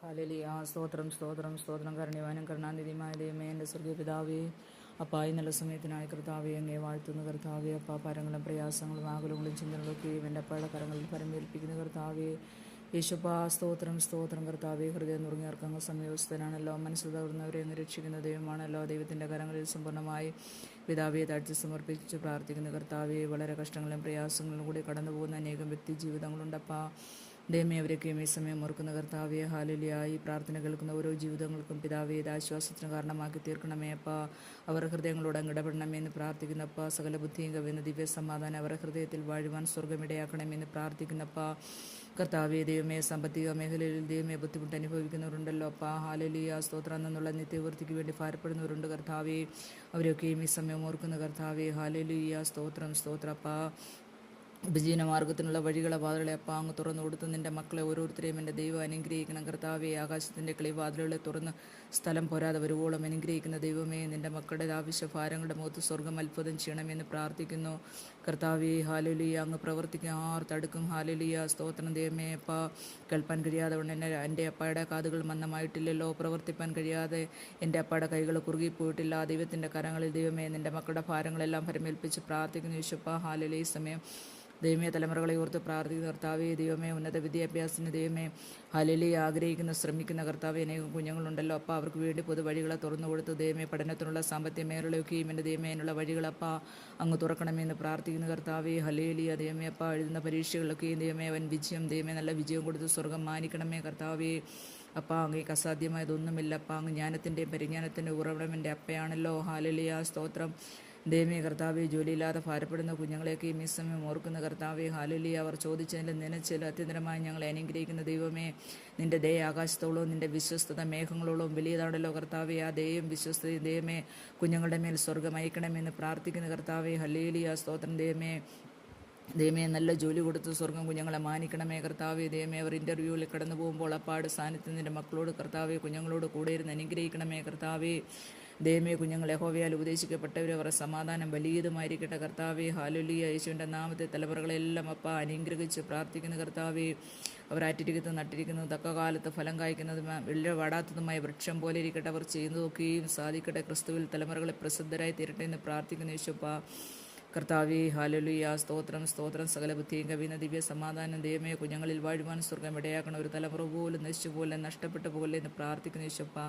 Hallelujah. സ്തോത്രം സ്തോത്രം സ്തോത്രം. കരുണ്യവാനും കരുണാനിധിയുമായ ദൈവമേ, എൻ്റെ സ്വർഗീയ പിതാവേ, അപ്പാ ഈ നല്ല സമയത്തിനായ കർത്താവേ, അങ്ങേ വാഴ്ത്തുന്ന കർത്താവേ, അപ്പാ പരങ്ങളും പ്രയാസങ്ങളും ആകുലങ്ങളും ചിന്തകളൊക്കെയും എൻ്റെ അപ്പയുടെ കരങ്ങളിൽ പരമേൽപ്പിക്കുന്ന കർത്താവേ, യേശുപ്പാ സ്തോത്രം സ്തോത്രം. കർത്താവേ, ഹൃദയം നുറുങ്ങിയവർക്ക് അങ്ങ് സമയവസ്ഥനാണല്ലോ, മനസ്സ് തകർന്നവരെ അങ്ങ് രക്ഷിക്കുന്ന ദൈവമാണല്ലോ. ദൈവത്തിൻ്റെ കരങ്ങളിൽ സമ്പൂർണ്ണമായി പിതാവെ താഴ്ത്തി സമർപ്പിച്ച് പ്രാർത്ഥിക്കുന്ന കർത്താവെ, വളരെ കഷ്ടങ്ങളും പ്രയാസങ്ങളും കൂടി കടന്നു പോകുന്ന അനേകം വ്യക്തി ജീവിതങ്ങളുണ്ടപ്പാ. ദൈവമേ, അവരൊക്കെയും ഈ സമയം ഓർക്കുന്ന കർത്താവെ, ഹല്ലേലൂയ. ഈ പ്രാർത്ഥന കേൾക്കുന്ന ഓരോ ജീവിതങ്ങൾക്കും പിതാവേ ഇത് ആശ്വാസത്തിന് കാരണമാക്കി തീർക്കണമേ അപ്പാ. അവർ ഹൃദയങ്ങളോട് ഇടപെടണമേ എന്ന് പ്രാർത്ഥിക്കുന്നപ്പ. സകല ബുദ്ധിയും കവിയുന്ന ദിവ്യ സമാധാനം അവരുടെ ഹൃദയത്തിൽ വാഴുവാൻ സ്വർഗമിടയാക്കണമെന്ന് പ്രാർത്ഥിക്കുന്നപ്പ. കർത്താവേ, ദൈവമേ, സാമ്പത്തിക മേഖലയിൽ ദൈവമേ ബുദ്ധിമുട്ട് അനുഭവിക്കുന്നവരുണ്ടല്ലോ അപ്പാ. ഹല്ലേലൂയ. സ്തോത്രം എന്നുള്ള നിത്യവൃത്തിക്ക് വേണ്ടി ഭാരപ്പെടുന്നവരുണ്ട് കർത്താവേ. അവരൊക്കെയും ഈ സമയം ഓർക്കുന്ന കർത്താവേ, ഹല്ലേലൂയ. സ്തോത്രം സ്തോത്രപ്പാ. ഉപജീവന മാർഗത്തിനുള്ള വഴികളെ വാതിലുകളെ അപ്പാ അങ്ങ് തുറന്നു കൊടുത്ത് നിൻ്റെ മക്കളെ ഓരോരുത്തരെയും എൻ്റെ ദൈവം അനുഗ്രഹിക്കണം കർത്താവേ. ആകാശത്തിൻ്റെ കിളിവാതിലുകളെ തുറന്ന് സ്ഥലം പോരാതെ വരുവോളം അനുഗ്രഹിക്കുന്ന ദൈവമേ, നിൻ്റെ മക്കളുടെ ആവശ്യ ഭാരങ്ങളുടെ മുഖത്ത് സ്വർഗം അത്ഭുതം ചെയ്യണമെന്ന് പ്രാർത്ഥിക്കുന്നു കർത്താവേ. ഹല്ലേലൂയ. അങ്ങ് പ്രവർത്തിക്കാൻ ആർ തടുക്കും. ഹല്ലേലൂയ. സ്തോത്രം ദൈവമേ അപ്പാ. കേൾപ്പാൻ കഴിയാതെ കൊണ്ട് എൻ്റെ അപ്പായുടെ കാതുകൾ മന്ദമായിട്ടില്ലല്ലോ. പ്രവർത്തിപ്പാൻ കഴിയാതെ എൻ്റെ അപ്പായുടെ കൈകൾ കുറുകിപ്പോയിട്ടില്ല. ദൈവത്തിൻ്റെ കരങ്ങളിൽ ദൈവമേ നിൻ്റെ മക്കളുടെ ഭാരങ്ങളെല്ലാം പരമേൽപ്പിച്ച് പ്രാർത്ഥിക്കുന്നു യേശുപ്പാ. ഹല്ലേലൂയ. സമയം ദൈവമേ, തലമുറകളെ ഓർത്ത് പ്രാർത്ഥിക്കുന്ന കർത്താവേ, ദൈവമേ, ഉന്നത വിദ്യാഭ്യാസത്തിന് ദൈവമേ ഹല്ലേലൂയ ആഗ്രഹിക്കുന്ന ശ്രമിക്കുന്ന കർത്താവേ, അനേകം കുഞ്ഞുങ്ങളുണ്ടല്ലോ അപ്പാ. അവർക്ക് വേണ്ടി പൊതുവഴികളെ തുറന്നു കൊടുത്ത് ദൈവമേ പഠനത്തിനുള്ള സാമ്പത്തിക മേഖലയൊക്കെയും എൻ്റെ ദൈവമേ അതിനുള്ള വഴികളപ്പാ അങ്ങ് തുറക്കണമെന്ന് പ്രാർത്ഥിക്കുന്ന കർത്താവേ, ഹല്ലേലൂയ. ദൈവമേ അപ്പാ, എഴുതുന്ന പരീക്ഷകളിലൊക്കെയും ദൈവമേ അവൻ വിജയം ദൈവമേ നല്ല വിജയം കൊടുത്ത് സ്വർഗം മാനിക്കണമേ കർത്താവേ. അപ്പാ, അങ്ങേക്ക് അസാധ്യമായതൊന്നുമില്ല അപ്പാ. അങ്ങ് ജ്ഞാനത്തിൻ്റെയും പരിജ്ഞാനത്തിൻ്റെ ഉറവിടം എൻ്റെ അപ്പയാണല്ലോ. ഹല്ലേലൂയ. സ്തോത്രം ദൈവമേ. കർത്താവെ, ജോലിയില്ലാതെ ഭാരപ്പെടുന്ന കുഞ്ഞുങ്ങളെയൊക്കെയും ഈ സമയം ഓർക്കുന്ന കർത്താവെ, ഹല്ലേലൂയ. അവർ ചോദിച്ചതിലും നനച്ചതിലും അത്യന്തരമായി ഞങ്ങളെ അനുഗ്രഹിക്കുന്ന ദൈവമേ, നിൻ്റെ ദയ ആകാശത്തോളവും നിൻ്റെ വിശ്വസ്തത മേഘങ്ങളോളവും വലിയതാണല്ലോ കർത്താവെ. ആ ദയയും വിശ്വസ്തയും ദൈവമേ കുഞ്ഞുങ്ങളുടെ മേൽ സ്വർഗം അയക്കണമെന്ന് പ്രാർത്ഥിക്കുന്ന കർത്താവെ, ഹല്ലേലൂയ. സ്തോത്രം ദൈവമേ നല്ല ജോലി കൊടുത്ത് സ്വർഗം കുഞ്ഞുങ്ങളെ മാനിക്കണമേ കർത്താവെ. ദൈവമേ, അവർ ഇൻ്റർവ്യൂവിൽ കടന്നു പോകുമ്പോൾ അപ്പാട് സ്ഥാനത്ത് നിൻ്റെ മക്കളോട് കർത്താവെ കുഞ്ഞുങ്ങളോട് കൂടെ ഇരുന്ന് അനുഗ്രഹിക്കണമേ കർത്താവെ. ദൈവമേ, കുഞ്ഞുങ്ങൾ യഹോവയാൽ ഉപദേശിക്കപ്പെട്ടവർ അവരുടെ സമാധാനം വലിയതുമായിരിക്കട്ടെ കർത്താവെ. ഹല്ലേലൂയ. യേശുവിൻ്റെ നാമത്തെ തലമുറകളെല്ലാം അപ്പാ അനുഗ്രഹിച്ച് പ്രാർത്ഥിക്കുന്ന കർത്താവെ. അവർ ആറ്റിരിക്കുന്നത് നട്ടിരിക്കുന്നത് തക്ക കാലത്ത് ഫലം കായ്ക്കുന്നതും വെള്ളം വാടാത്തതുമായ വൃക്ഷം പോലെ ഇരിക്കട്ടെ. അവർ ചെയ്യുന്നതൊക്കെയും സാധിക്കട്ടെ. ക്രിസ്തുവിൽ തലമുറകളെ പ്രസിദ്ധരായി തീരട്ടെ എന്ന് പ്രാർത്ഥിക്കുന്ന യേശുപ്പാ. കർത്താവേ, ഹല്ലേലൂയ. സ്തോത്രം സ്തോത്രം. സകല ബുദ്ധിയും കവിയുന്ന ദിവ്യ സമാധാനം ദൈവമേ കുഞ്ഞുങ്ങളിൽ വാഴുവാൻ സ്വർഗം ഇടയാക്കണം. ഒരു തലമുറ പോലും നശിച്ചു പോലെ നഷ്ടപ്പെട്ടു പോലെ എന്ന് പ്രാർത്ഥിക്കുന്ന യേശുപ്പാ.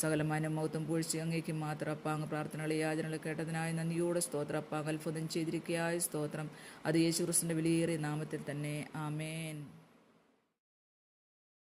സകല മാനമൗത്തും പൂഴ്ച അങ്ങേക്ക് മാത്രം അപ്പാ. അങ്ങ് പ്രാർത്ഥനകളെ യാചനകളെ കേട്ടതിനായി നന്ദിയോടെ സ്തോത്രം അപ്പാ. അത്ഭുതം ചെയ്തിരിക്കുകയായ സ്തോത്രം. അത് യേശു ക്രിസ്തുവിൻ്റെ വിലയേറിയ നാമത്തിൽ തന്നെ. ആമേൻ.